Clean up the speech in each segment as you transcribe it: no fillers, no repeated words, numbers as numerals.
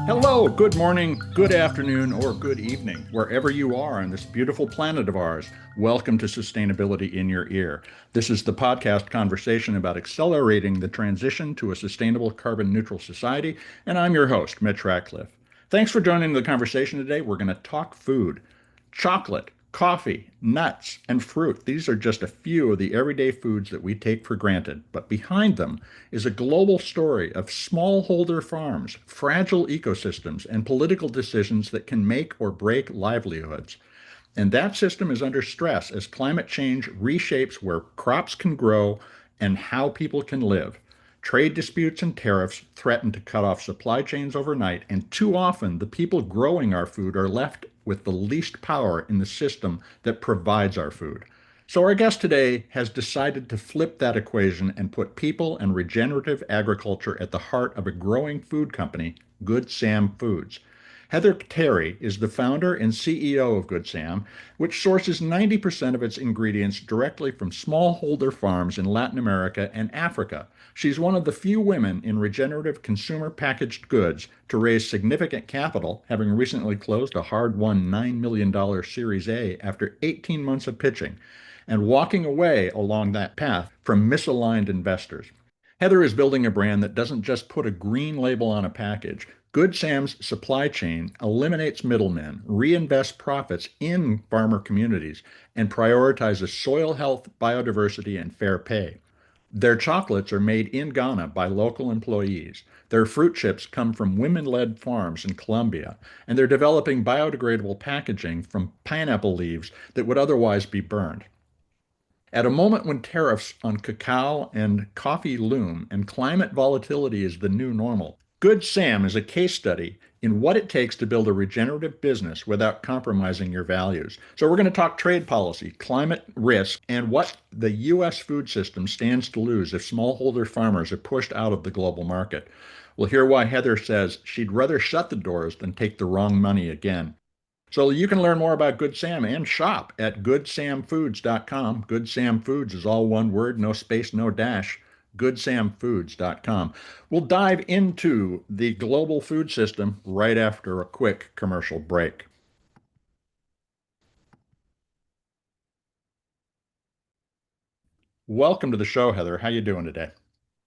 Hello, good morning, good afternoon, or good evening, wherever you are on this beautiful planet of ours. Welcome to Sustainability in Your Ear. This is the podcast conversation about accelerating the transition to a sustainable carbon neutral society, and I'm your host, Mitch Ratcliffe. Thanks for joining the conversation today. We're going to talk food, chocolate, coffee, nuts, and fruit. These are just a few of the everyday foods that we take for granted, but behind them is a global story of smallholder farms, fragile ecosystems, and political decisions that can make or break livelihoods. And that system is under stress as climate change reshapes where crops can grow and how people can live. Trade disputes and tariffs threaten to cut off supply chains overnight, and too often the people growing our food are left with the least power in the system that provides our food. So, our guest today has decided to flip that equation and put people and regenerative agriculture at the heart of a growing food company, GOODSam Foods. Heather Terry is the founder and CEO of GOODSam, which sources 90% of its ingredients directly from smallholder farms in Latin America and Africa. She's one of the few women in regenerative consumer packaged goods to raise significant capital, having recently closed a hard-won $9 million Series A after 18 months of pitching, and walking away along that path from misaligned investors. Heather is building a brand that doesn't just put a green label on a package. Good Sam's supply chain eliminates middlemen, reinvests profits in farmer communities, and prioritizes soil health, biodiversity, and fair pay. Their chocolates are made in Ghana by local employees. Their fruit chips come from women-led farms in Colombia, and they're developing biodegradable packaging from pineapple leaves that would otherwise be burned. At a moment when tariffs on cacao and coffee loom and climate volatility is the new normal, Good Sam is a case study in what it takes to build a regenerative business without compromising your values. So, we're going to talk trade policy, climate risk, and what the U.S. food system stands to lose if smallholder farmers are pushed out of the global market. We'll hear why Heather says she'd rather shut the doors than take the wrong money again. So you can learn more about Good Sam and shop at goodsamfoods.com. Good Sam Foods is all one word, no space, no dash. Goodsamfoods.com. We'll dive into the global food system right after a quick commercial break. Welcome to the show, Heather. How you doing today?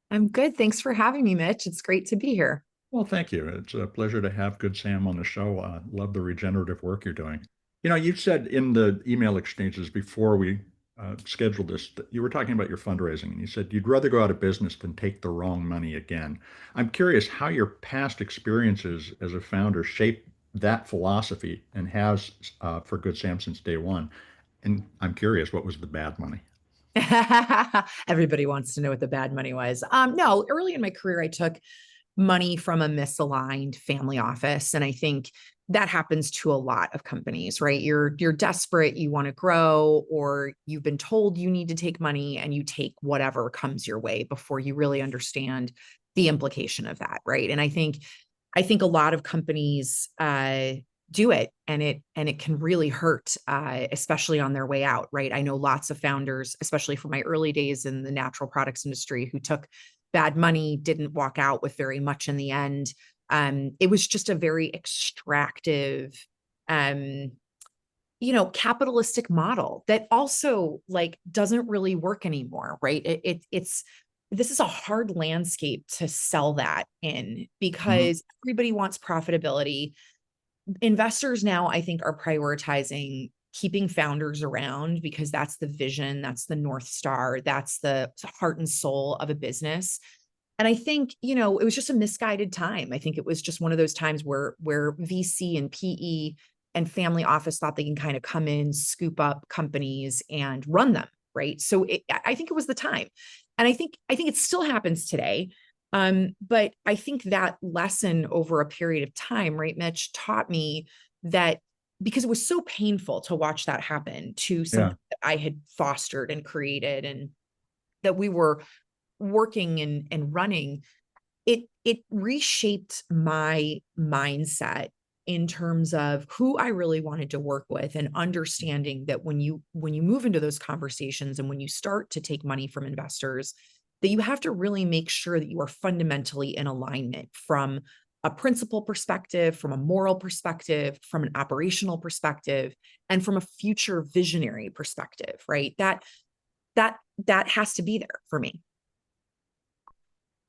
I'm good. Thanks for having me, Mitch. It's great to be here. Well, thank you. It's a pleasure to have Good Sam on the show. Love the regenerative work you're doing. You know, you said in the email exchanges before we scheduled this that you were talking about your fundraising, and you said you'd rather go out of business than take the wrong money again. I'm curious how your past experiences as a founder shaped that philosophy and has for Good Sam since day one. And I'm curious, what was the bad money? Everybody wants to know what the bad money was. No, early in my career, I took money from a misaligned family office. And I think that happens to a lot of companies, right? You're desperate, you want to grow, or you've been told you need to take money and you take whatever comes your way before you really understand the implication of that, right? And I think a lot of companies do it, and it can really hurt, especially on their way out, right? I know lots of founders, especially from my early days in the natural products industry, who took bad money, didn't walk out with very much in the end. It was just a very extractive, um, capitalistic model that also like doesn't really work anymore, right? It's this is a hard landscape to sell that in Mhm. because everybody wants profitability. Investors now, I think, are prioritizing keeping founders around because that's the vision, that's the North Star, that's the heart and soul of a business. And I think, it was just a misguided time. I think it was just one of those times where VC and PE and family office thought they can kind of come in, scoop up companies and run them, right? So I think it was the time. And I think it still happens today. But I think that lesson over a period of time, right, Mitch, taught me that because it was so painful to watch that happen to Yeah. something that I had fostered and created and that we were working and running, it reshaped my mindset in terms of who I really wanted to work with and understanding that when you move into those conversations and when you start to take money from investors, that you have to really make sure that you are fundamentally in alignment from a principle perspective, from a moral perspective, from an operational perspective, and from a future visionary perspective, right? That has to be there for me.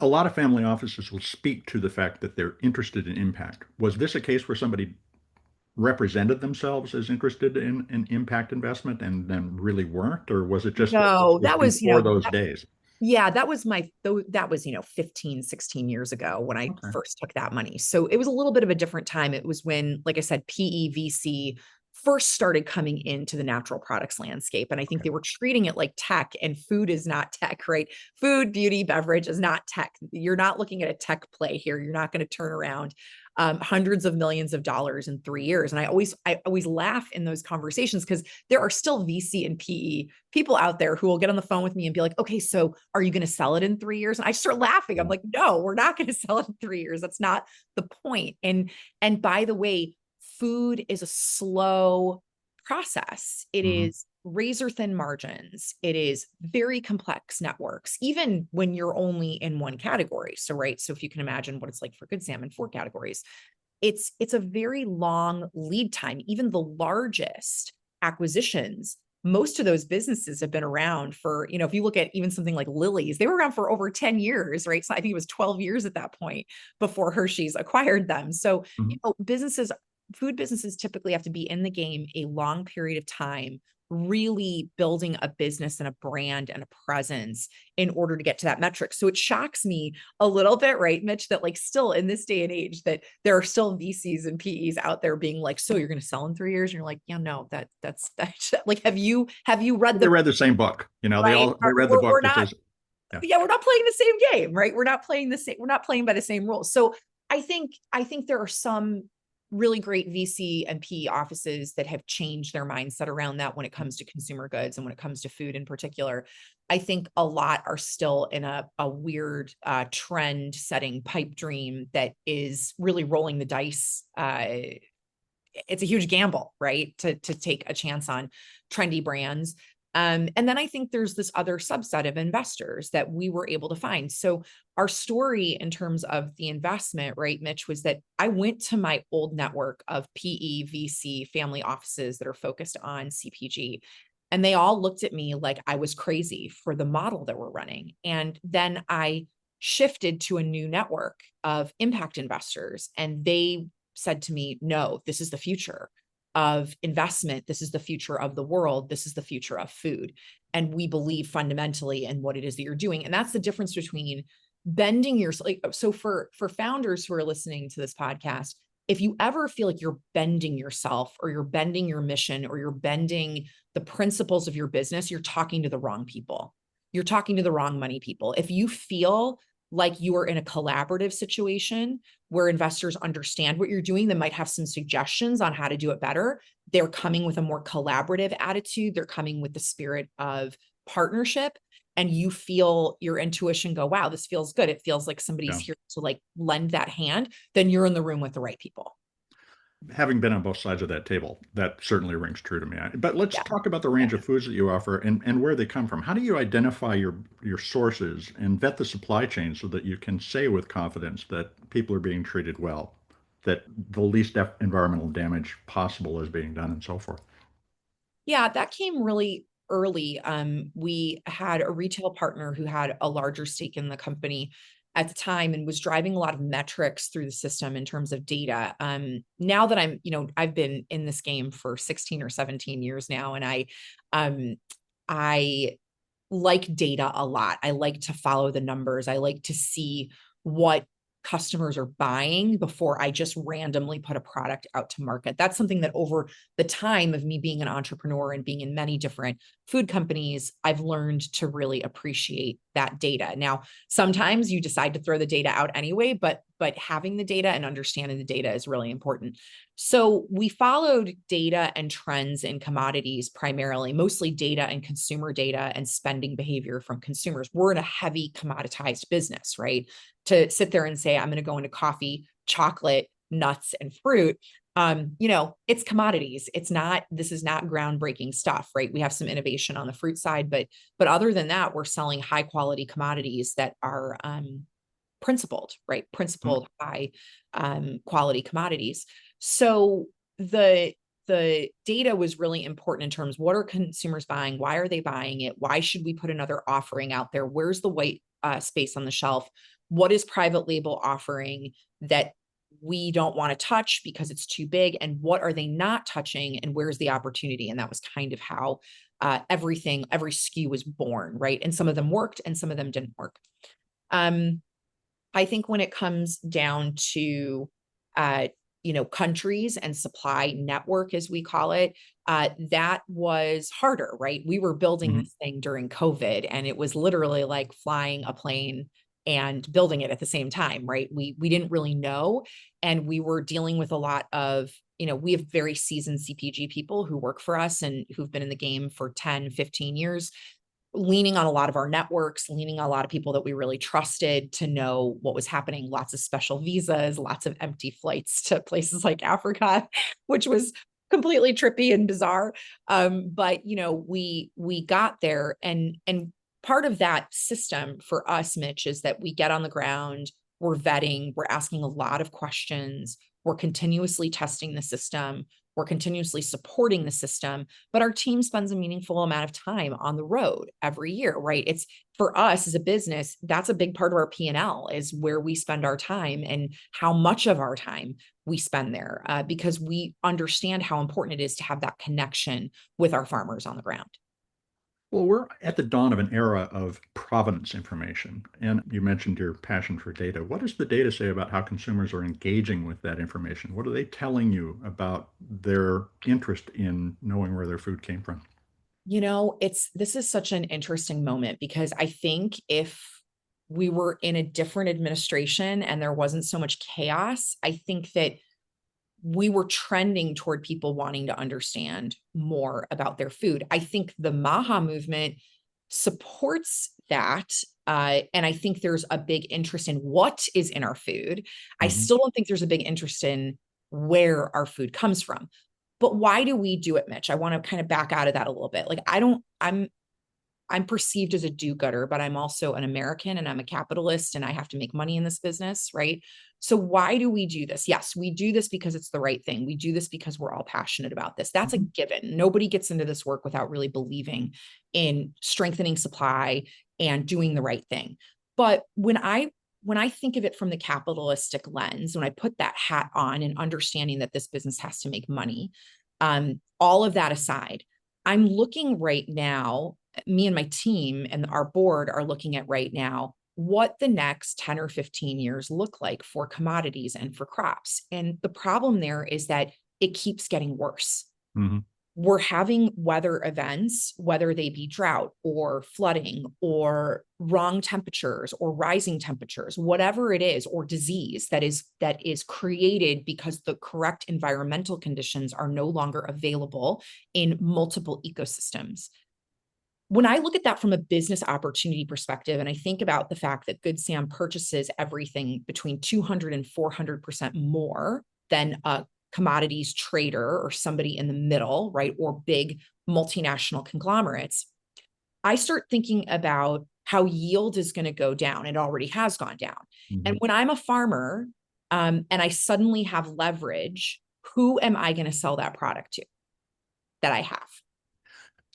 A lot of family offices will speak to the fact that they're interested in impact. Was this a case where somebody represented themselves as interested in impact investment and then really weren't, or was it just that this No, was that was, before those days? yeah, that was that was, 15, 16 years ago when I Okay. first took that money. So it was a little bit of a different time. It was when, like I said, PEVC first started coming into the natural products landscape. And I think Okay. they were treating it like tech, and food is not tech, right? Food, beauty, beverage is not tech. You're not looking at a tech play here. You're not going to turn around hundreds of millions of dollars in 3 years. And I always laugh in those conversations because there are still VC and PE people out there who will get on the phone with me and be like, okay, so are you going to sell it in 3 years? And I start laughing. I'm like, no, we're not going to sell it in 3 years. That's not the point. And by the way, food is a slow process. It Mm-hmm. is razor thin margins. It is very complex networks, even when you're only in one category. So, right. So if you can imagine what it's like for GOODSam in 4 categories, it's a very long lead time. Even the largest acquisitions, most of those businesses have been around for, if you look at even something like Lily's, they were around for over 10 years, right? So I think it was 12 years at that point before Hershey's acquired them. So, Mm-hmm. food businesses typically have to be in the game a long period of time, really building a business and a brand and a presence in order to get to that metric. So it shocks me a little bit, right, Mitch, that like still in this day and age that there are still VCs and PEs out there being like, so you're going to sell in 3 years? And you're like, yeah, no, that's like, have you read They the read the same book. right? They read the We're book that not, says, yeah. yeah, we're not playing the same game, right? We're not playing by the same rules. So I think there are some really great VC and PE offices that have changed their mindset around that when it comes to consumer goods and when it comes to food in particular. I think a lot are still in a weird trend setting pipe dream that is really rolling the dice. It's a huge gamble, right? To take a chance on trendy brands. And then I think there's this other subset of investors that we were able to find. So our story in terms of the investment, right, Mitch, was that I went to my old network of PE, VC, family offices that are focused on CPG. And they all looked at me like I was crazy for the model that we're running. And then I shifted to a new network of impact investors, and they said to me, no, this is the future of investment. This is the future of the world. This is the future of food. And we believe fundamentally in what it is that you're doing. And that's the difference between bending your, like, so for founders who are listening to this podcast, if you ever feel like you're bending yourself or you're bending your mission or you're bending the principles of your business, you're talking to the wrong people. You're talking to the wrong money people. If you feel like you are in a collaborative situation where investors understand what you're doing, they might have some suggestions on how to do it better. They're coming with a more collaborative attitude. They're coming with the spirit of partnership. And you feel your intuition go, wow, this feels good. It feels like somebody's Yeah. here to like lend that hand. Then you're in the room with the right people. Having been on both sides of that table, that certainly rings true to me. But let's Yeah. talk about the range of foods that you offer and where they come from. How do you identify your sources and vet the supply chain so that you can say with confidence that people are being treated well, that the least environmental damage possible is being done, and so forth? Yeah, that came really early. We had a retail partner who had a larger stake in the company at the time and was driving a lot of metrics through the system in terms of data. Now that I've been in this game for 16 or 17 years now, and um, I like data a lot. I like to follow the numbers. I like to see what customers are buying before I just randomly put a product out to market. That's something that over the time of me being an entrepreneur and being in many different food companies, I've learned to really appreciate that data. Now, sometimes you decide to throw the data out anyway, but having the data and understanding the data is really important. So we followed data and trends in commodities primarily, mostly data and consumer data and spending behavior from consumers. We're in a heavy commoditized business, right? To sit there and say, I'm going to go into coffee, chocolate, nuts, and fruit. It's commodities. This is not groundbreaking stuff, right? We have some innovation on the fruit side, but other than that, we're selling high quality commodities that are principled, right? Principled high quality commodities. So the data was really important in terms of what are consumers buying? Why are they buying it? Why should we put another offering out there? Where's the white space on the shelf? What is private label offering that we don't want to touch because it's too big? And what are they not touching? And where's the opportunity? And that was kind of how every SKU was born, right? And some of them worked and some of them didn't work. I think when it comes down to countries and supply network, as we call it, that was harder, right? We were building this thing during COVID, and it was literally like flying a plane and building it at the same time, right? We didn't really know, and we were dealing with a lot of, we have very seasoned CPG people who work for us and who've been in the game for 10, 15 years, leaning on a lot of our networks, leaning on a lot of people that we really trusted to know what was happening, lots of special visas, lots of empty flights to places like Africa, which was completely trippy and bizarre. But we got there, and part of that system for us, Mitch, is that we get on the ground, we're vetting, we're asking a lot of questions, we're continuously testing the system, we're continuously supporting the system, but our team spends a meaningful amount of time on the road every year, right? It's, for us as a business, that's a big part of our P&L, is where we spend our time and how much of our time we spend there, because we understand how important it is to have that connection with our farmers on the ground. Well, we're at the dawn of an era of provenance information, and you mentioned your passion for data. What does the data say about how consumers are engaging with that information? What are they telling you about their interest in knowing where their food came from? This is such an interesting moment, because I think if we were in a different administration and there wasn't so much chaos, I think that we were trending toward people wanting to understand more about their food. I think the MAHA movement supports that. And I think there's a big interest in what is in our food. I still don't think there's a big interest in where our food comes from. But why do we do it, Mitch? I want to kind of back out of that a little bit. Like, I'm perceived as a do-gooder, but I'm also an American and I'm a capitalist and I have to make money in this business, right? So why do we do this? Yes, we do this because it's the right thing. We do this because we're all passionate about this. That's a given. Nobody gets into this work without really believing in strengthening supply and doing the right thing. But when I think of it from the capitalistic lens, when I put that hat on and understanding that this business has to make money, all of that aside, I'm looking right now, me and my team and our board are looking at right now what the next 10 or 15 years look like for commodities and for crops. And the problem there is that it keeps getting worse. We're having weather events, whether they be drought or flooding or wrong temperatures or rising temperatures, whatever it is, or disease that is created because the correct environmental conditions are no longer available in multiple ecosystems. When I look at that from a business opportunity perspective, and I think about the fact that GOODSam purchases everything between 200 and 400% more than a commodities trader or somebody in the middle, right? Or big multinational conglomerates, I start thinking about how yield is going to go down. It already has gone down. And when I'm a farmer, and I suddenly have leverage, who am I going to sell that product to that I have?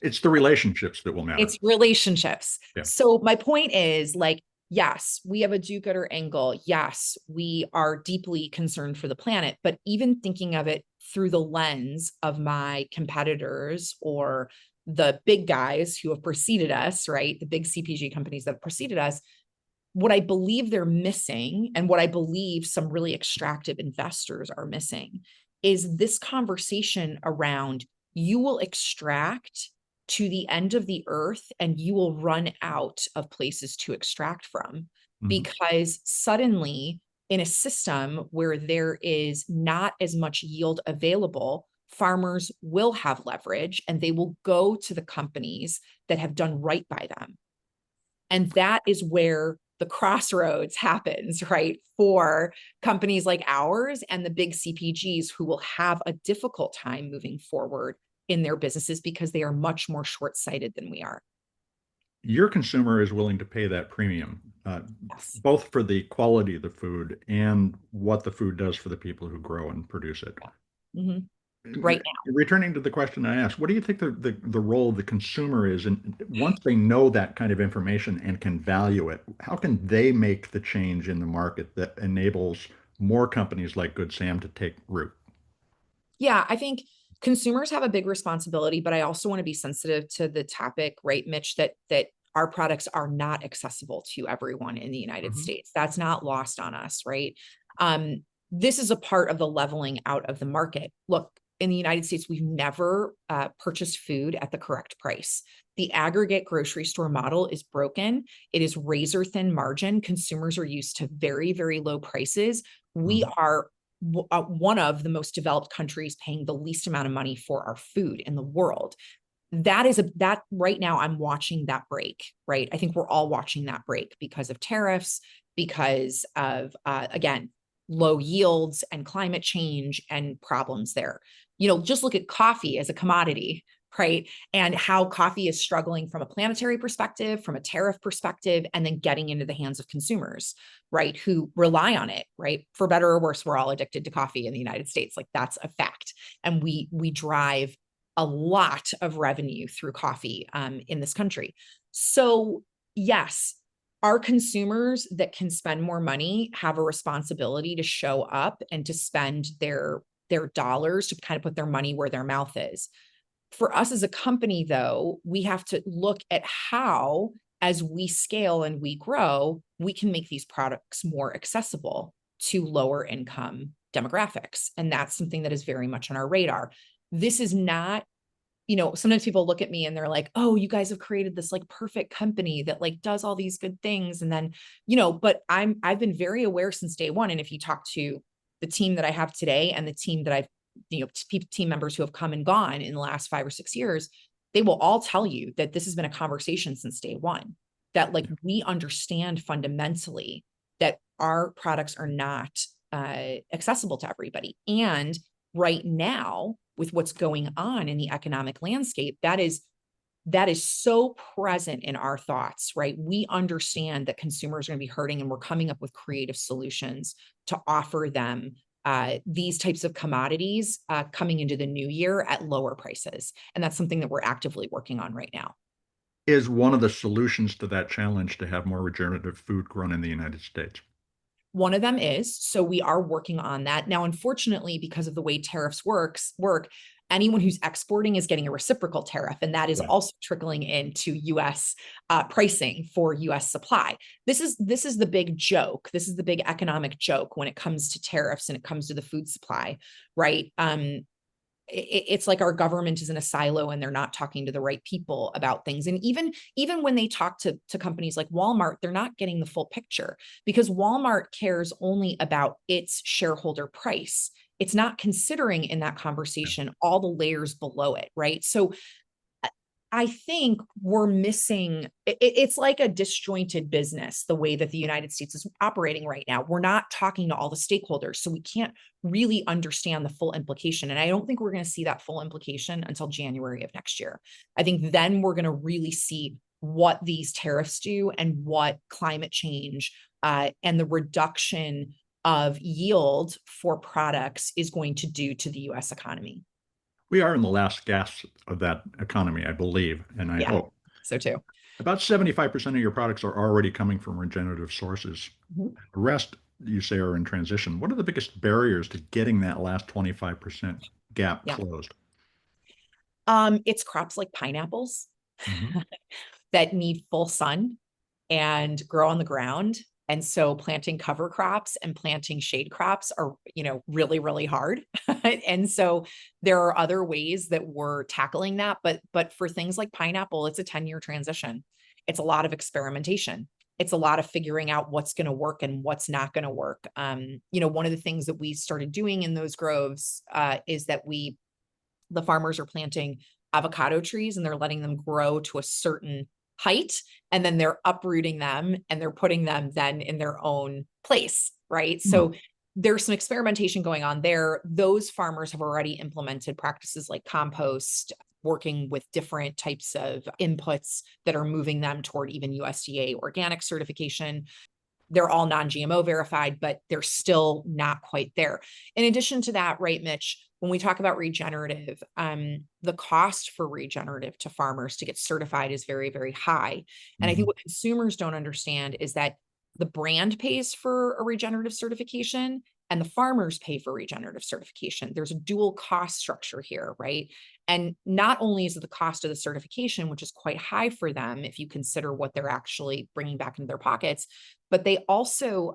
It's the relationships that will matter. It's relationships. Yeah. So my point is, like, yes, we have a do-gooder angle. Yes, we are deeply concerned for the planet, but even thinking of it through the lens of my competitors or the big guys who have preceded us, right? The big CPG companies that have preceded us, what I believe they're missing, and what I believe some really extractive investors are missing, is this conversation around, you will extract to the end of the earth and you will run out of places to extract from, because suddenly, in a system where there is not as much yield available, farmers will have leverage and they will go to the companies that have done right by them. And that is where the crossroads happens, right? For companies like ours and the big CPGs, who will have a difficult time moving forward in their businesses because they are much more short-sighted than we are. Your consumer is willing to pay that premium. Yes. both for the quality of the food and what the food does for the people who grow and produce it. Hmm. Right now. Returning to the question I asked, what do you think the role of the consumer is? And once they know that kind of information and can value it, how can they make the change in the market that enables more companies like Good Sam to take root? Yeah, I think consumers have a big responsibility, but I also want to be sensitive to the topic, right, Mitch, that our products are not accessible to everyone in the United Mhm. States. That's not lost on us, right? Um, this is a part of the leveling out of the market. Look, in the United States, we've never purchased food at the correct price. The aggregate grocery store model is broken. It is razor thin margin. Consumers are used to very, very low prices. We Mhm. are one of the most developed countries paying the least amount of money for our food in the world. That right now I'm watching that break, right? I think we're all watching that break because of tariffs, because of again, low yields and climate change and problems there. Just look at coffee as a commodity, right? And how coffee is struggling from a planetary perspective, from a tariff perspective, and then getting into the hands of consumers, right? Who rely on it, right? For better or worse, we're all addicted to coffee in the United States. Like that's a fact. And we drive a lot of revenue through coffee in this country. So yes, our consumers that can spend more money have a responsibility to show up and to spend their dollars to kind of put their money where their mouth is. For us as a company, though, we have to look at how, as we scale and we grow, we can make these products more accessible to lower income demographics. And that's something that is very much on our radar. This is not, sometimes people look at me and they're like, oh, you guys have created this like perfect company that like does all these good things. And then, but I've been very aware since day one. And if you talk to the team that I have today and the team that I've, team members who have come and gone in the last 5 or 6 years, they will all tell you that this has been a conversation since day one, that like we understand fundamentally that our products are not accessible to everybody. And right now, with what's going on in the economic landscape, that is so present in our thoughts, right? We understand that consumers are going to be hurting, and we're coming up with creative solutions to offer them these types of commodities coming into the new year at lower prices. And that's something that we're actively working on right now. Is one of the solutions to that challenge to have more regenerative food grown in the United States? One of them is, so we are working on that. Now, unfortunately, because of the way tariffs work, anyone who's exporting is getting a reciprocal tariff, and that is Right. also trickling into US pricing for US supply. This is the big joke. This is the big economic joke when it comes to tariffs and it comes to the food supply, right? It's like our government is in a silo and they're not talking to the right people about things. And even when they talk to companies like Walmart, they're not getting the full picture, because Walmart cares only about its shareholder price. It's not considering in that conversation all the layers below it, right? So I think we're missing, it's like a disjointed business, the way that the United States is operating right now. We're not talking to all the stakeholders, so we can't really understand the full implication. And I don't think we're going to see that full implication until January of next year. I think then we're going to really see what these tariffs do and what climate change and the reduction of yield for products is going to do to the US economy. We are in the last gasp of that economy, I believe, and I Yeah, hope. so too. About 75% of your products are already coming from regenerative sources. Mhm. The rest, you say, are in transition. What are the biggest barriers to getting that last 25% gap Yeah. closed? It's crops like pineapples Mhm. that need full sun and grow on the ground. And so planting cover crops and planting shade crops are, really, really hard. And so there are other ways that we're tackling that. But for things like pineapple, it's a 10-year transition. It's a lot of experimentation. It's a lot of figuring out what's going to work and what's not going to work. One of the things that we started doing in those groves is that the farmers are planting avocado trees and they're letting them grow to a certain height, and then they're uprooting them and they're putting them then in their own place, right? Hmm. So there's some experimentation going on there. Those farmers have already implemented practices like compost, working with different types of inputs that are moving them toward even USDA organic certification. They're all non-GMO verified, but they're still not quite there. In addition to that, right, Mitch, when we talk about regenerative, the cost for regenerative to farmers to get certified is very, very high. And I think what consumers don't understand is that the brand pays for a regenerative certification and the farmers pay for regenerative certification. There's a dual cost structure here, right? And not only is it the cost of the certification, which is quite high for them if you consider what they're actually bringing back into their pockets, but they also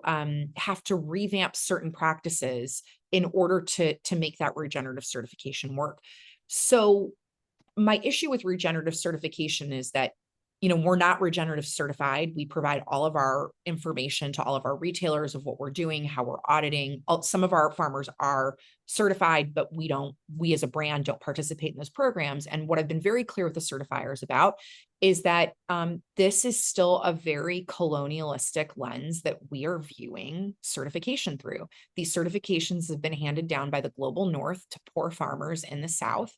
have to revamp certain practices in order to make that regenerative certification work. So my issue with regenerative certification is that, we're not regenerative certified. We provide all of our information to all of our retailers of what we're doing, how we're auditing. Some of our farmers are certified, but we as a brand don't participate in those programs. And what I've been very clear with the certifiers about is that this is still a very colonialistic lens that we are viewing certification through. These certifications have been handed down by the global north to poor farmers in the south.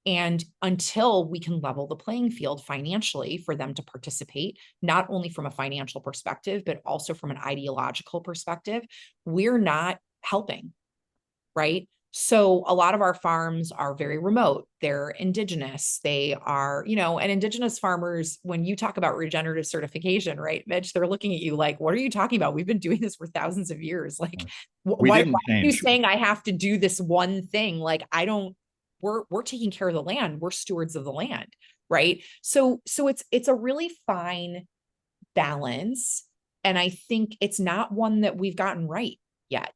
And until we can level the playing field financially for them to participate, not only from a financial perspective, but also from an ideological perspective, we're not helping, right? So a lot of our farms are very remote. They're indigenous. They are, and indigenous farmers, when you talk about regenerative certification, right, Mitch, they're looking at you like, what are you talking about? We've been doing this for thousands of years. Like, We why didn't are you change. saying I have to do this one thing? Like, we're taking care of the land. We're stewards of the land, right? So it's a really fine balance. And I think it's not one that we've gotten right yet.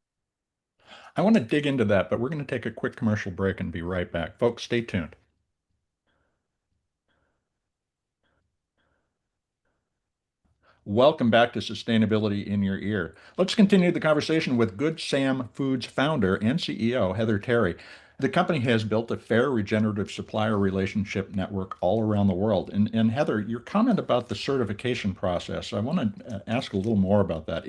I want to dig into that, but we're going to take a quick commercial break and be right back. Folks, stay tuned. Welcome back to Sustainability in Your Ear. Let's continue the conversation with GOODSam Foods founder and CEO, Heather Terry. The company has built a fair regenerative supplier relationship network all around the world. And Heather, your comment about the certification process, I want to ask a little more about that.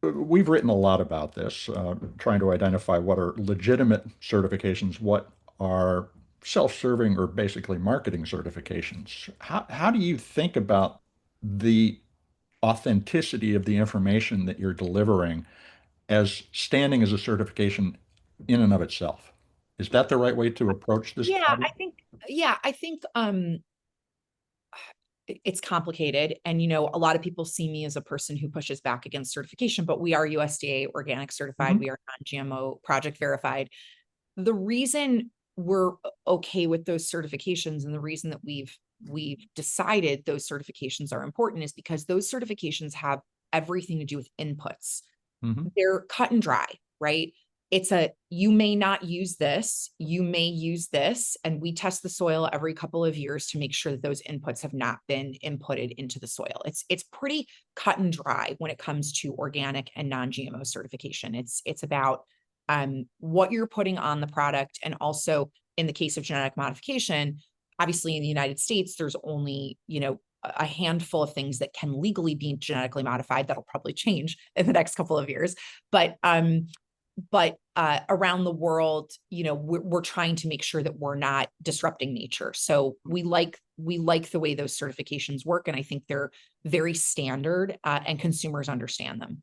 We've written a lot about this, trying to identify what are legitimate certifications, what are self-serving or basically marketing certifications. How do you think about the authenticity of the information that you're delivering as standing as a certification in and of itself? Is that the right way to approach this Yeah, problem? I think it's complicated. And, a lot of people see me as a person who pushes back against certification, but we are USDA organic certified. Mhm. We are non-GMO project verified. The reason we're okay with those certifications and the reason that we've decided those certifications are important is because those certifications have everything to do with inputs. Mhm. They're cut and dry, right? You may not use this, you may use this, and we test the soil every couple of years to make sure that those inputs have not been inputted into the soil. It's pretty cut and dry when it comes to organic and non-GMO certification. It's about what you're putting on the product, and also in the case of genetic modification, obviously in the United States, there's only, a handful of things that can legally be genetically modified. That'll probably change in the next couple of years. But around the world, we're trying to make sure that we're not disrupting nature. So we like the way those certifications work, and I think they're very standard, and consumers understand them.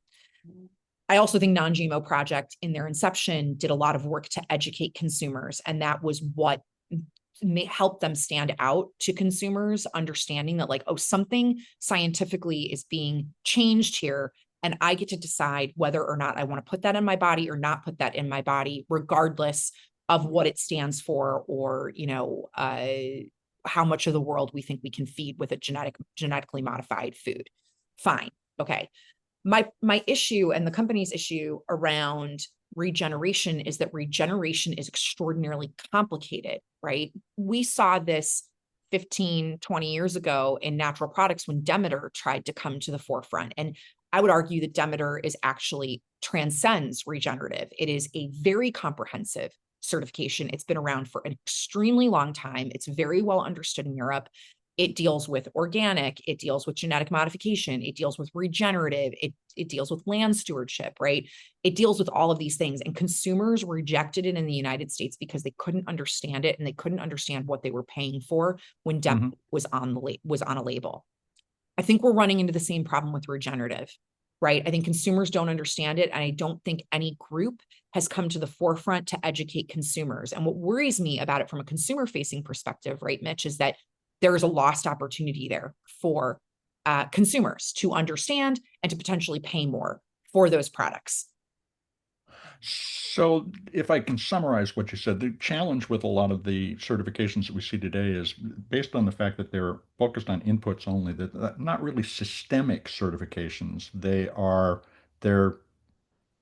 I also think Non-GMO Project in their inception did a lot of work to educate consumers, and that was what help them stand out to consumers, understanding that like, oh, something scientifically is being changed here. And I get to decide whether or not I want to put that in my body or not put that in my body, regardless of what it stands for, or, how much of the world we think we can feed with a genetically modified food. Fine. Okay. My issue and the company's issue around regeneration is that regeneration is extraordinarily complicated, right? We saw this 15, 20 years ago in natural products when Demeter tried to come to the forefront. And I would argue that Demeter is actually transcends regenerative. It is a very comprehensive certification. It's been around for an extremely long time. It's very well understood in Europe. It deals with organic, it deals with genetic modification, it deals with regenerative, it deals with land stewardship, right? It deals with all of these things. And consumers rejected it in the United States because they couldn't understand it and they couldn't understand what they were paying for when DEP was on a label. I think we're running into the same problem with regenerative, right? I think consumers don't understand it. And I don't think any group has come to the forefront to educate consumers. And what worries me about it from a consumer facing perspective, right, Mitch, is that there is a lost opportunity there for consumers to understand and to potentially pay more for those products. So, if I can summarize what you said, the challenge with a lot of the certifications that we see today is based on the fact that they're focused on inputs only, that not really systemic certifications. They're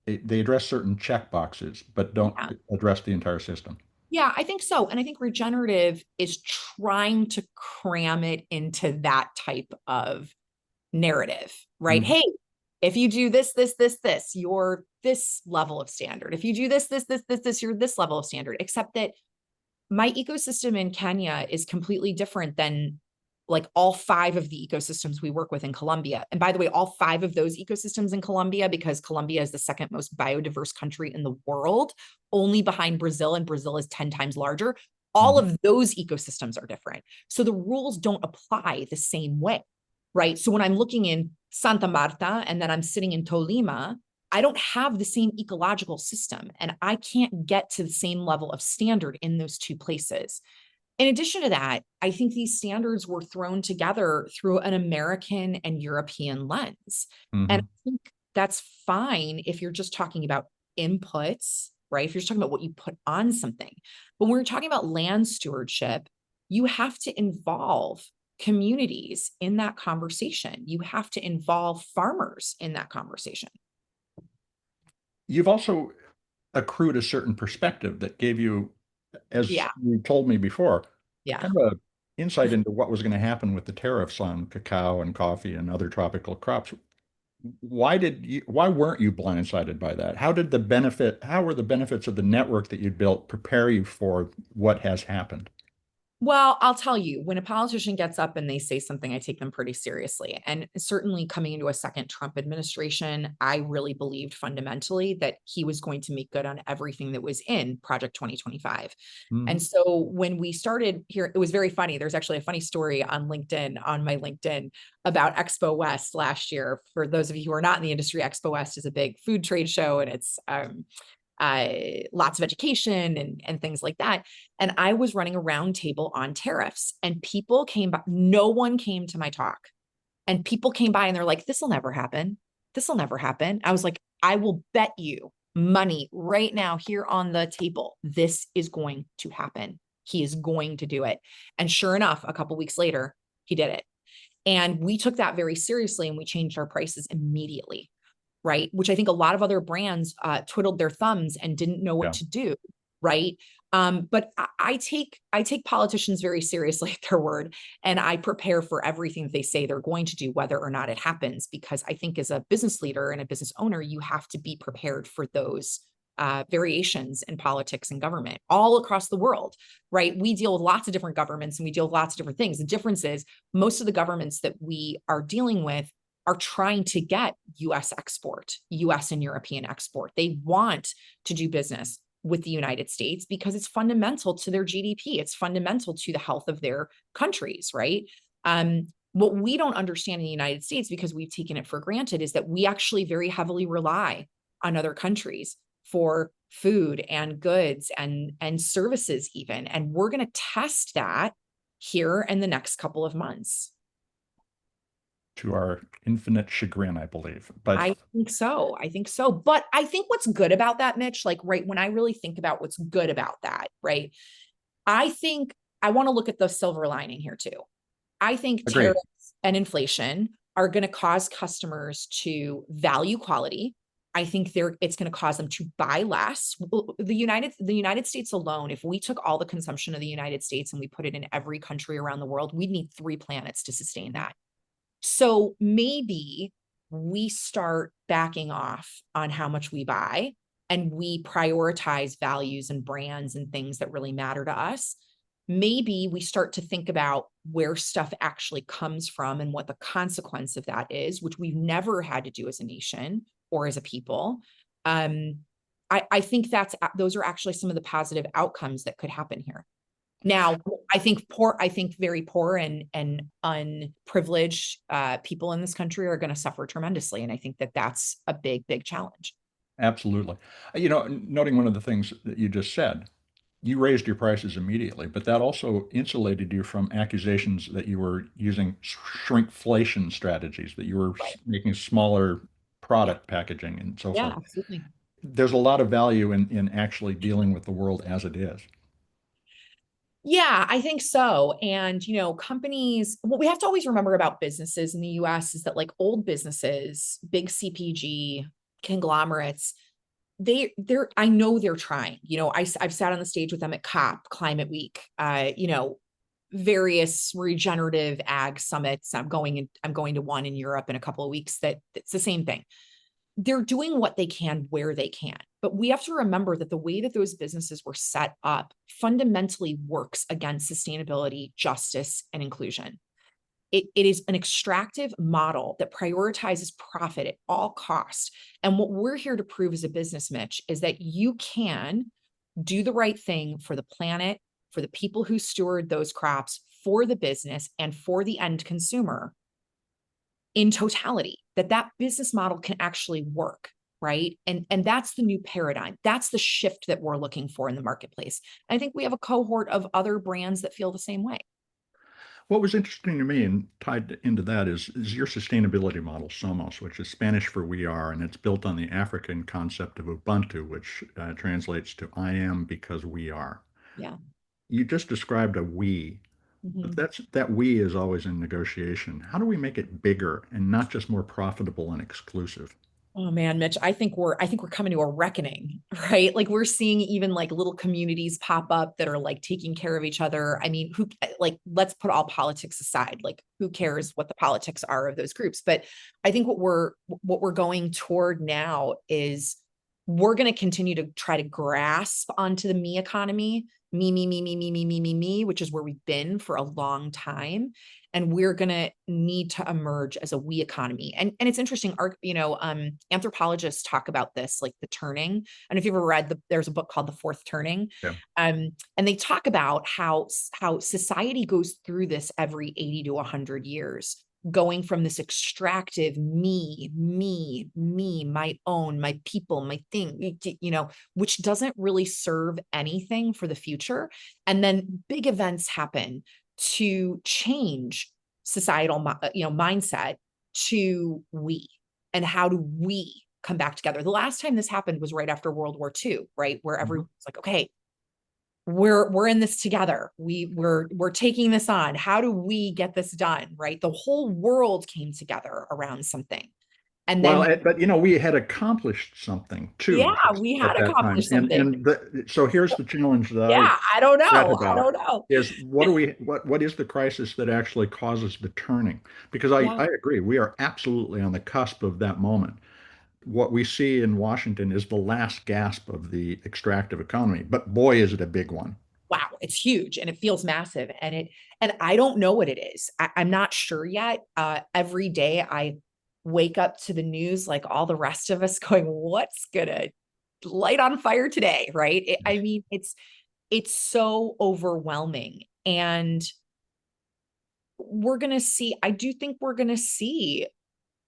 they address certain check boxes, but don't Yeah. address the entire system. Yeah, I think so. And I think regenerative is trying to cram it into that type of narrative, right? Mhm. Hey, if you do this, you're this level of standard. If you do this, you're this level of standard. Except that my ecosystem in Kenya is completely different than like all 5 of the ecosystems we work with in Colombia. And by the way, all 5 of those ecosystems in Colombia, because Colombia is the second most biodiverse country in the world, only behind Brazil, and Brazil is 10 times larger. All Mhm. of those ecosystems are different. So the rules don't apply the same way, right? So when I'm looking in Santa Marta and then I'm sitting in Tolima, I don't have the same ecological system and I can't get to the same level of standard in those 2 places. In addition to that, I think these standards were thrown together through an American and European lens. And I Mhm. think that's fine if you're just talking about inputs, right? If you're just talking about what you put on something. But when we're talking about land stewardship, you have to involve communities in that conversation. You have to involve farmers in that conversation. You've also accrued a certain perspective that gave you, as Yeah. you told me before, Yeah. kind of a insight into what was going to happen with the tariffs on cacao and coffee and other tropical crops. Why weren't you blindsided by that? How were the benefits of the network that you built prepare you for what has happened? Well, I'll tell you, when a politician gets up and they say something, I take them pretty seriously. And certainly coming into a second Trump administration, I really believed fundamentally that he was going to make good on everything that was in Project 2025. Mhm. And so when we started here, it was very funny. There's actually a funny story on LinkedIn, on my LinkedIn, about Expo West last year. For those of you who are not in the industry, Expo West is a big food trade show and it's lots of education and things like that. And I was running a roundtable on tariffs, and people came by. No one came to my talk, and people came by and they're like, "This will never happen. This will never happen." I was like, "I will bet you money right now here on the table, this is going to happen. He is going to do it." And sure enough, a couple weeks later, he did it. And we took that very seriously and we changed our prices immediately, right? Which I think a lot of other brands twiddled their thumbs and didn't know what Yeah. to do, right? But I take politicians very seriously at their word, and I prepare for everything that they say they're going to do, whether or not it happens. Because I think as a business leader and a business owner, you have to be prepared for those variations in politics and government all across the world, right? We deal with lots of different governments and we deal with lots of different things. The difference is most of the governments that we are dealing with are trying to get US export, US and European export. They want to do business with the United States because it's fundamental to their GDP. It's fundamental to the health of their countries, right? What we don't understand in the United States, because we've taken it for granted, is that we actually very heavily rely on other countries for food and goods and services even. And we're going to test that here in the next couple of months. To our infinite chagrin, I believe. But I think so. I think so. But I think what's good about that, Mitch, like, right, when I really think about what's good about that, right, I think I want to look at the silver lining here too. I think agreed. tariffs and inflation are going to cause customers to value quality. I think it's going to cause them to buy less. The United States alone, if we took all the consumption of the United States and we put it in every country around the world, we'd need 3 planets to sustain that. So maybe we start backing off on how much we buy and we prioritize values and brands and things that really matter to us. maybe we start to think about where stuff actually comes from and what the consequence of that is, which we've never had to do as a nation or as a people. I think those are actually some of the positive outcomes that could happen here. Now, I think very poor and unprivileged people in this country are going to suffer tremendously. And I think that that's a big, big challenge. Absolutely. Noting one of the things that you just said, you raised your prices immediately, but that also insulated you from accusations that you were using shrinkflation strategies, that you were Right. making smaller Yeah. product packaging and so Yeah, forth. absolutely. There's a lot of value in actually dealing with the world as it is. Yeah, I think so. And, companies, what we have to always remember about businesses in the US is that like old businesses, big CPG conglomerates, I know they're trying. I've sat on the stage with them at Climate Week, various regenerative ag summits. I'm going to one in Europe in a couple of weeks that it's the same thing. They're doing what they can where they can. But we have to remember that the way that those businesses were set up fundamentally works against sustainability, justice, and inclusion. It is an extractive model that prioritizes profit at all costs. And what we're here to prove as a business, Mitch, is that you can do the right thing for the planet, for the people who steward those crops, for the business, and for the end consumer in totality, that business model can actually work, right? And that's the new paradigm. That's the shift that we're looking for in the marketplace. I think we have a cohort of other brands that feel the same way. What was interesting to me and tied into that is your sustainability model, Somos, which is Spanish for we are, and it's built on the African concept of Ubuntu, which translates to I am because we are. Yeah. You just described a we, but Mhm. that we is always in negotiation. How do we make it bigger and not just more profitable and exclusive? Oh man, Mitch, I think we're coming to a reckoning, right? Like we're seeing even like little communities pop up that are like taking care of each other. I mean, let's put all politics aside. Like who cares what the politics are of those groups? But I think what we're going toward now is we're going to continue to try to grasp onto the me economy, me, which is where we've been for a long time. And we're going to need to emerge as a we economy. And it's interesting, anthropologists talk about this, like the turning. And if you've ever read there's a book called The Fourth Turning. Yeah. And they talk about how society goes through this every 80 to 100 years, going from this extractive me, my own, my people, my thing, which doesn't really serve anything for the future. And then big events happen to change societal, mindset to we, and how do we come back together. The last time this happened was right after World War II, right? Where Mhm. everyone's like, okay, we're in this together. We're taking this on. How do we get this done? Right. The whole world came together around something. And Well, then, but we had accomplished something yeah, too we at had that time, accomplished and something. so here's the challenge that I Yeah. I don't read know. I about don't know. is what is the crisis that actually causes the turning? Because Yeah. I agree, we are absolutely on the cusp of that moment. What we see in Washington is the last gasp of the extractive economy, but boy, is it a big one. Wow, it's huge and it feels massive. And I don't know what it is. I'm not sure yet. Every day I wake up to the news like all the rest of us going, what's gonna light on fire today? Right. I Yes. mean, it's so overwhelming. And I do think we're gonna see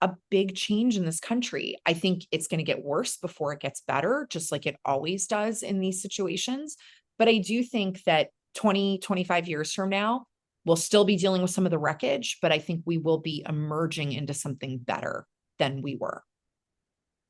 a big change in this country. I think it's going to get worse before it gets better, just like it always does in these situations. But I do think that 20, 25 years from now, we'll still be dealing with some of the wreckage, but I think we will be emerging into something better than we were.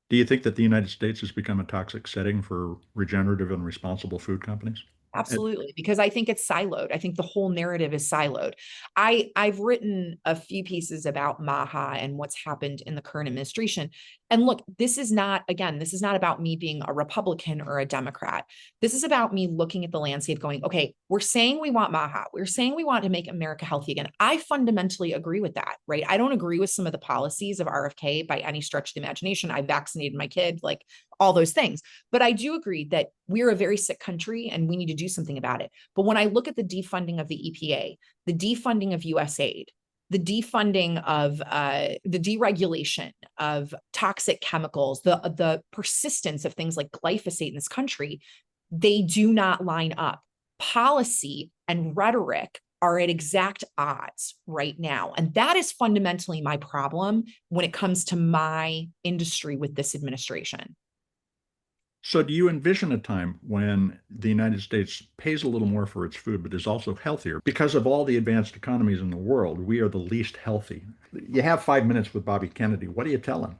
Do you think that the United States has become a toxic setting for regenerative and responsible food companies? Absolutely, because I think it's siloed. I think the whole narrative is siloed. I've written a few pieces about Maha and what's happened in the current administration, And look, this is not, again, this is not about me being a Republican or a Democrat. This is about me looking at the landscape going, okay, we're saying we want MAHA. We're saying we want to make America healthy again. I fundamentally agree with that, right? I don't agree with some of the policies of RFK by any stretch of the imagination. I vaccinated my kid, like all those things. But I do agree that we're a very sick country and we need to do something about it. But when I look at the defunding of the EPA, the defunding of USAID, the defunding of the deregulation of toxic chemicals, the persistence of things like glyphosate in this country, they do not line up. Policy and rhetoric are at exact odds right now. And that is fundamentally my problem when it comes to my industry with this administration. So, do you envision a time when the United States pays a little more for its food, but is also healthier? Because of all the advanced economies in the world, we are the least healthy. You have 5 minutes with Bobby Kennedy. What do you tell him?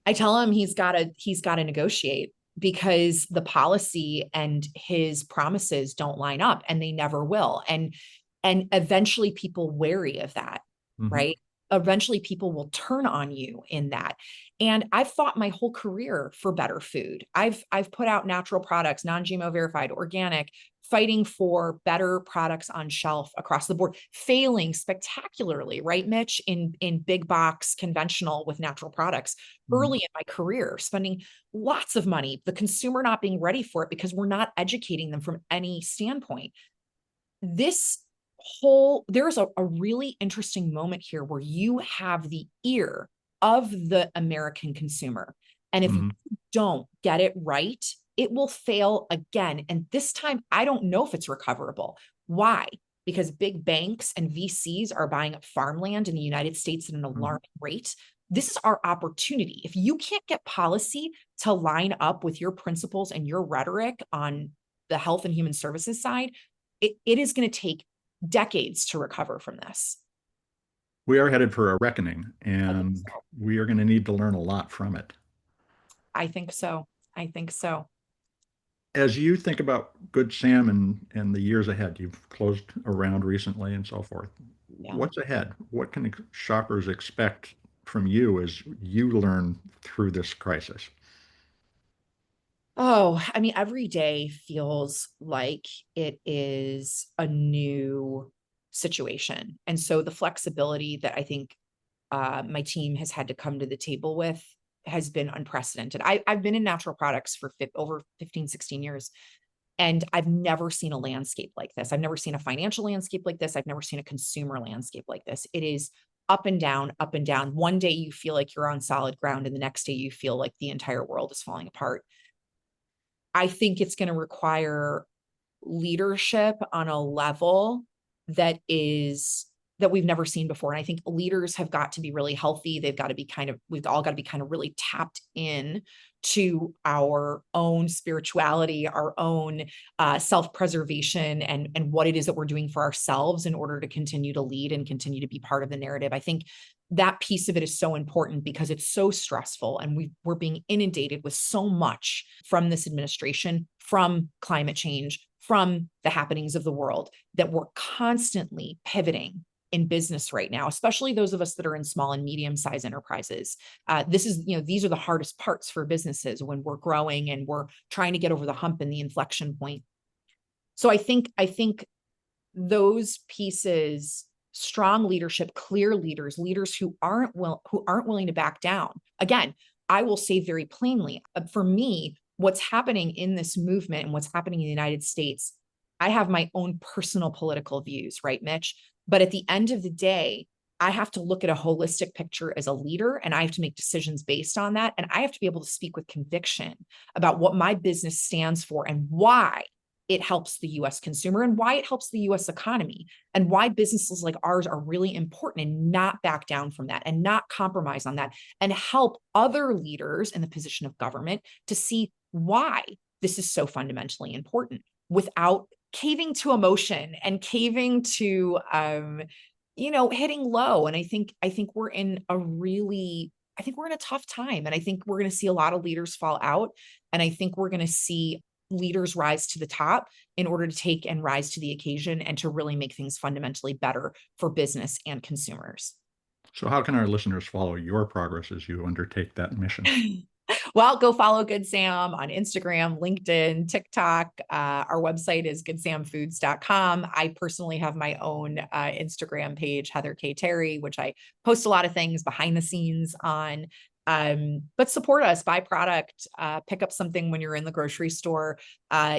I tell him he's got to negotiate because the policy and his promises don't line up and they never will. And eventually people wary of that, Mhm. right? Eventually people will turn on you in that. And I've fought my whole career for better food. I've put out natural products, non-GMO verified, organic, fighting for better products on shelf across the board, failing spectacularly, right, Mitch, in big box conventional with natural products Mhm. early in my career, spending lots of money, the consumer not being ready for it because we're not educating them from any standpoint. This there's a really interesting moment here where you have the ear of the American consumer. And if you Mhm. don't get it right, it will fail again. And this time, I don't know if it's recoverable. Why? Because big banks and VCs are buying up farmland in the United States at an Mhm. alarming rate. This is our opportunity. If you can't get policy to line up with your principles and your rhetoric on the health and human services side, it is going to take decades to recover from this. We are headed for a reckoning, I think and so. we are going to need to learn a lot from it. I think so. I think so. As you think about Good Sam and the years ahead, you've closed around recently and so forth. Yeah. What's ahead? What can shoppers expect from you as you learn through this crisis? Oh, I mean, every day feels like it is a new situation. And so the flexibility that I think my team has had to come to the table with has been unprecedented. I've been in natural products for over 15, 16 years, and I've never seen a landscape like this. I've never seen a financial landscape like this. I've never seen a consumer landscape like this. It is up and down, up and down. One day you feel like you're on solid ground, and the next day you feel like the entire world is falling apart. I think it's going to require leadership on a level that is that we've never seen before. And I think leaders have got to be really healthy. They've got to be we've all got to be kind of really tapped in to our own spirituality, our own self-preservation, and what it is that we're doing for ourselves in order to continue to lead and continue to be part of the narrative. I think that piece of it is so important because it's so stressful and we're being inundated with so much from this administration, from climate change, from the happenings of the world, that we're constantly pivoting in business right now, especially those of us that are in small and medium-sized enterprises. These are the hardest parts for businesses when we're growing and we're trying to get over the hump and the inflection point. So I think those pieces, strong leadership, clear leaders, leaders who aren't willing to back down. Again, I will say very plainly, for me, what's happening in this movement and what's happening in the United States, I have my own personal political views, right, Mitch? But at the end of the day, I have to look at a holistic picture as a leader and I have to make decisions based on that. And I have to be able to speak with conviction about what my business stands for and why it helps the US consumer and why it helps the US economy and why businesses like ours are really important, and not back down from that and not compromise on that, and help other leaders in the position of government to see why this is so fundamentally important without caving to emotion and caving to hitting low. And I think we're in a tough time, and I think we're going to see a lot of leaders fall out, and I think we're going to see leaders rise to the top in order to take and rise to the occasion and to really make things fundamentally better for business and consumers. So, how can our listeners follow your progress as you undertake that mission? Well, go follow Good Sam on Instagram, LinkedIn, TikTok. Our website is goodsamfoods.com. I personally have my own Instagram page, Heather K. Terry, which I post a lot of things behind the scenes on. But support us, buy product, pick up something when you're in the grocery store.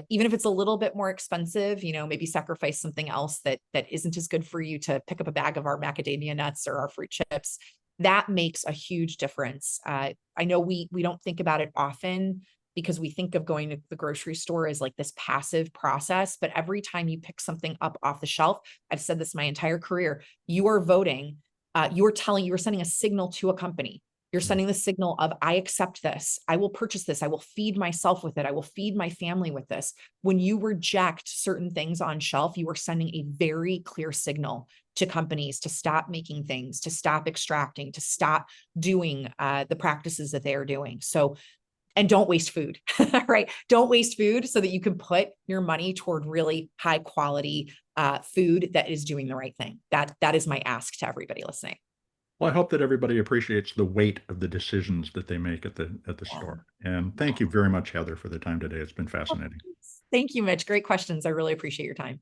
Even if it's a little bit more expensive, maybe sacrifice something else that isn't as good for you to pick up a bag of our macadamia nuts or our fruit chips. That makes a huge difference. I know we don't think about it often because we think of going to the grocery store as like this passive process, but every time you pick something up off the shelf, I've said this my entire career, you are voting, you're sending a signal to a company. You're sending the signal of, I accept this. I will purchase this. I will feed myself with it. I will feed my family with this. When you reject certain things on shelf, you are sending a very clear signal to companies to stop making things, to stop extracting, to stop doing the practices that they are doing. So, and don't waste food, right? Don't waste food so that you can put your money toward really high quality food that is doing the right thing. That is my ask to everybody listening. Well, I hope that everybody appreciates the weight of the decisions that they make at the Yeah. store. And thank you very much, Heather, for the time today. It's been fascinating. Thank you, Mitch. Great questions. I really appreciate your time.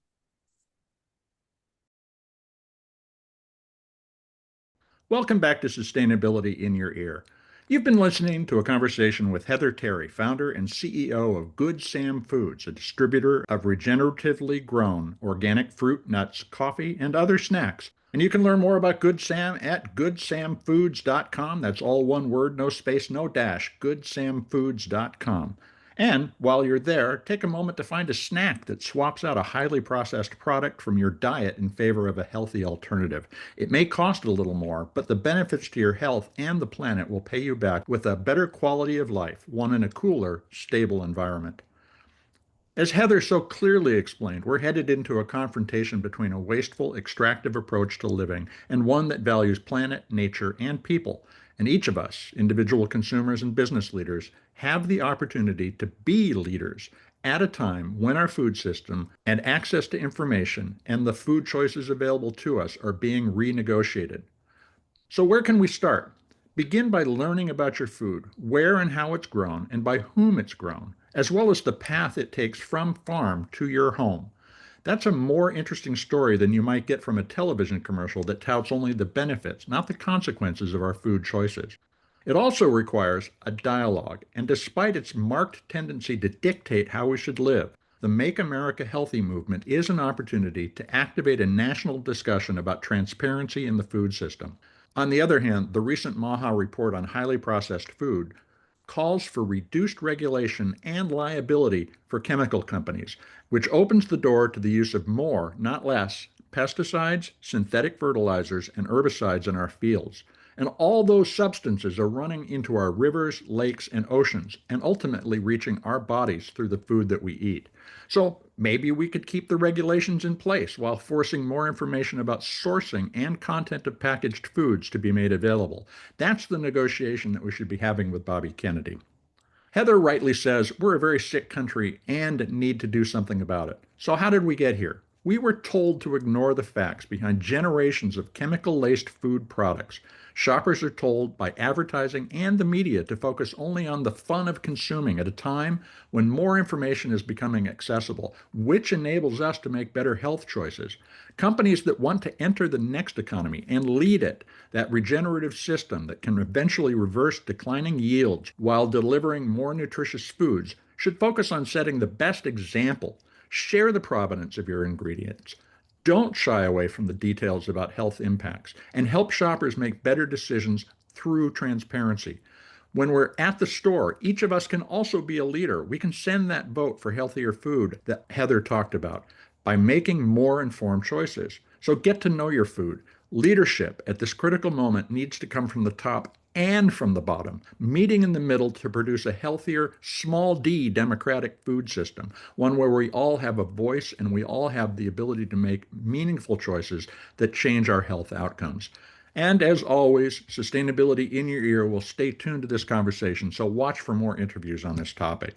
Welcome back to Sustainability in Your Ear. You've been listening to a conversation with Heather Terry, founder and CEO of GOODSam Foods, a distributor of regeneratively grown organic fruit, nuts, coffee, and other snacks. And you can learn more about GOODSam at goodsamfoods.com. That's all one word, no space, no dash, goodsamfoods.com. And while you're there, take a moment to find a snack that swaps out a highly processed product from your diet in favor of a healthy alternative. It may cost a little more, but the benefits to your health and the planet will pay you back with a better quality of life, one in a cooler, stable environment. As Heather so clearly explained, we're headed into a confrontation between a wasteful, extractive approach to living and one that values planet, nature, and people. And each of us, individual consumers and business leaders, have the opportunity to be leaders at a time when our food system and access to information and the food choices available to us are being renegotiated. So, where can we start? Begin by learning about your food, where and how it's grown, and by whom it's grown, as well as the path it takes from farm to your home. That's a more interesting story than you might get from a television commercial that touts only the benefits, not the consequences of our food choices. It also requires a dialogue, and despite its marked tendency to dictate how we should live, the Make America Healthy movement is an opportunity to activate a national discussion about transparency in the food system. On the other hand, the recent MAHA report on highly processed food calls for reduced regulation and liability for chemical companies, which opens the door to the use of more, not less, pesticides, synthetic fertilizers, and herbicides in our fields. And all those substances are running into our rivers, lakes, and oceans, and ultimately reaching our bodies through the food that we eat. So maybe we could keep the regulations in place while forcing more information about sourcing and content of packaged foods to be made available. That's the negotiation that we should be having with Bobby Kennedy. Heather rightly says we're a very sick country and need to do something about it. So, how did we get here? We were told to ignore the facts behind generations of chemical laced food products. Shoppers are told by advertising and the media to focus only on the fun of consuming at a time when more information is becoming accessible, which enables us to make better health choices. Companies that want to enter the next economy and lead it, that regenerative system that can eventually reverse declining yields while delivering more nutritious foods, should focus on setting the best example. Share the provenance of your ingredients. Don't shy away from the details about health impacts and help shoppers make better decisions through transparency. When we're at the store, each of us can also be a leader. We can send that vote for healthier food that Heather talked about by making more informed choices. So get to know your food. Leadership at this critical moment needs to come from the top and from the bottom, meeting in the middle to produce a healthier, small d democratic food system, one where we all have a voice and we all have the ability to make meaningful choices that change our health outcomes. And as always, Sustainability in Your Ear will stay tuned to this conversation, so watch for more interviews on this topic.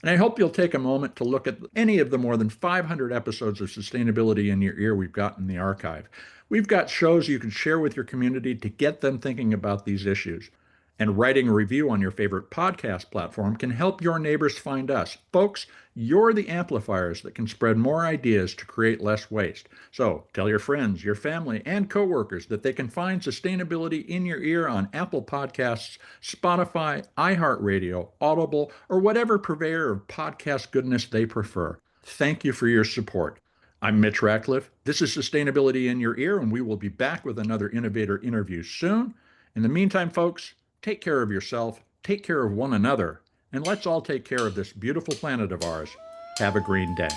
And I hope you'll take a moment to look at any of the more than 500 episodes of Sustainability in Your Ear we've got in the archive. We've got shows you can share with your community to get them thinking about these issues. And writing a review on your favorite podcast platform can help your neighbors find us. Folks, you're the amplifiers that can spread more ideas to create less waste. So tell your friends, your family, and coworkers that they can find Sustainability in Your Ear on Apple Podcasts, Spotify, iHeartRadio, Audible, or whatever purveyor of podcast goodness they prefer. Thank you for your support. I'm Mitch Ratcliffe. This is Sustainability in Your Ear, and we will be back with another innovator interview soon. In the meantime, folks, take care of yourself, take care of one another, and let's all take care of this beautiful planet of ours. Have a green day.